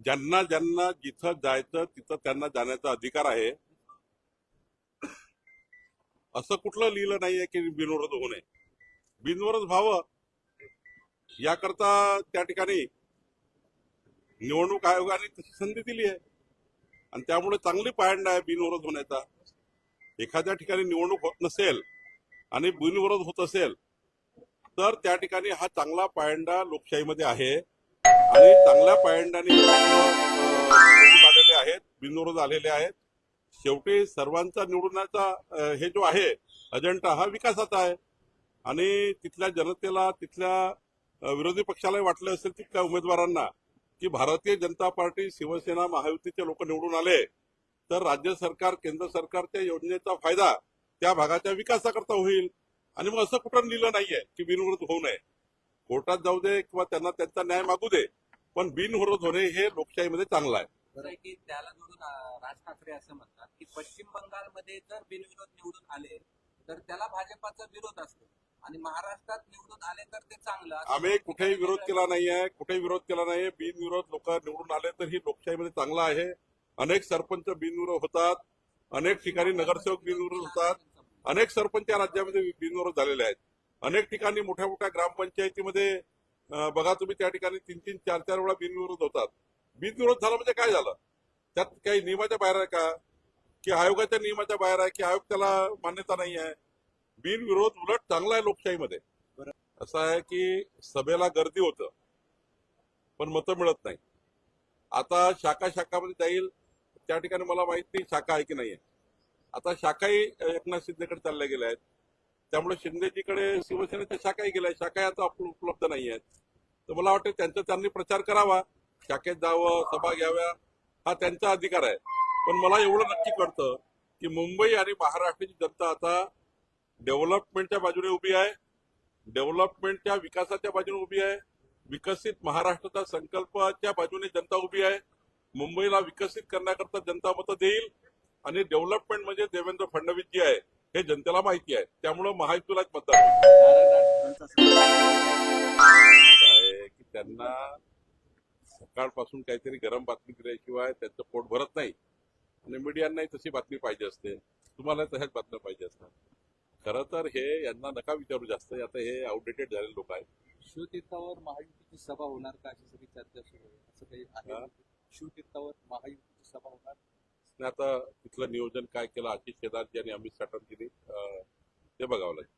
ज्यांना ज्यांना जिथं जायचं तिथं त्यांना जाण्याचा अधिकार आहे. असं कुठलं लिहिलं नाहीये की बिनविरोध होऊ नये. बिनविरोध व्हावं याकरता त्या ठिकाणी निवडणूक आयोगाने तशी संधी दिली आहे आणि त्यामुळे चांगली पायंडा आहे बिनविरोध होण्याचा. एखाद्या ठिकाणी निवडणूक होत नसेल आणि बिनविरोध होत असेल तर त्या ठिकाणी हा चांगला पायंडा लोकशाहीमध्ये आहे आणि चांगल्या पायंड्याने निवडून आलेले आहेत, बिनविरोध आलेले आहेत. शेवटी सर्वांचा निवडण्याचा हे जो आहे अजेंडा हा विकासाचा आहे आणि तिथल्या जनतेला, तिथल्या विरोधी पक्षालाही वाटलं असेल तिथल्या उमेदवारांना की भारतीय जनता पार्टी, शिवसेना, महायुतीचे लोक निवडून आले तर राज्य सरकार, केंद्र सरकारच्या योजनेचा फायदा त्या भागाच्या विकासाकरता होईल. आणि मग असं कुठं लिहिलं नाहीये की बिनविरोध होऊ नये. कोर्टात जाऊ दे किंवा त्यांना त्यांचा न्याय मागू दे, पण बिनविरोध होणे हे लोकशाहीमध्ये चांगलं आहे. की त्याला जोडून राज ठाकरे असं म्हणतात की पश्चिम बंगालमध्ये जर बिनविरोध निवडून आले तर त्याला भाजपाचा विरोध असतो आणि महाराष्ट्रात निवडून आले तर ते चांगलं. आम्ही कुठेही विरोध केला नाहीये, कुठेही विरोध केला नाहीये. बिनविरोध लोक निवडून आले तर ही लोकशाहीमध्ये चांगलं आहे. अनेक सरपंच बिनविरोध होतात, अनेक ठिकाणी नगरसेवक बिनविरोध होतात, अनेक सरपंच या राज्यामध्ये बिनविरोध झालेले आहेत. अनेक ठिकाणी मोठ्या मोठ्या ग्रामपंचायतीमध्ये बघा तुम्ही त्या ठिकाणी 3-3, 4-4 वेळा बिनविरोध होतात. बिनविरोध झाला म्हणजे काय झालं? त्यात काही नियमाच्या बाहेर आहे का, की आयोगाच्या नियमाच्या बाहेर आहे, की आयोग त्याला मान्यता नाही आहे? बिनविरोध उलट चांगला आहे लोकशाहीमध्ये. असं आहे की सभेला गर्दी होतं पण मतं मिळत नाही. आता शाखामध्ये जाईल त्या ठिकाणी मला माहित नाही शाखा आहे की नाहीये. आता शाखाही एकनाथ शिंदेकडे चालल्या गेल्या आहेत, त्यामुळे शिंदेजीकडे शिवसेनेच्या शाखाही गेल्या, शाखाही आता उपलब्ध नाही आहेत. तर मला वाटतं त्यांचा त्यांनी प्रचार करावा, शाखेत जावं, सभा घ्याव्या, हा त्यांचा अधिकार आहे. पण मला एवढं नक्की कळतं की मुंबई आणि महाराष्ट्राची जनता आता डेव्हलपमेंटच्या बाजूने उभी आहे, डेव्हलपमेंटच्या विकासाच्या बाजूने उभी आहे, विकसित महाराष्ट्राचा संकल्पाच्या बाजूने जनता उभी आहे. मुंबईला विकसित करण्याकरता जनता मतं देईल आणि डेव्हलपमेंट म्हणजे देवेंद्र फडणवीस जी आहे हे जनतेला माहिती आहे. त्यामुळं महायुतीलाच मतदान आहे की त्यांना सकाळपासून काहीतरी गरम बातमी दिल्याशिवाय त्यांचं पोट भरत नाही आणि मीडियांनाही तशी बातमी पाहिजे असते, तुम्हाला तशाच बातम्या पाहिजे असतात. खरं तर हे यांना नका विचारू जास्त, आता हे आउटडेटेड झालेले लोक आहेत. शिवतीर्थावर महायुतीची सभा होणार का अशी सगळी चर्चा सुरू आहे, असं काही आहे? शिवतीर्थावर महायुतीची सभा होणार? आता तिथलं नियोजन काय केलं आशिष शेलारजी आणि अमित साटम केली ते बघावं लागेल.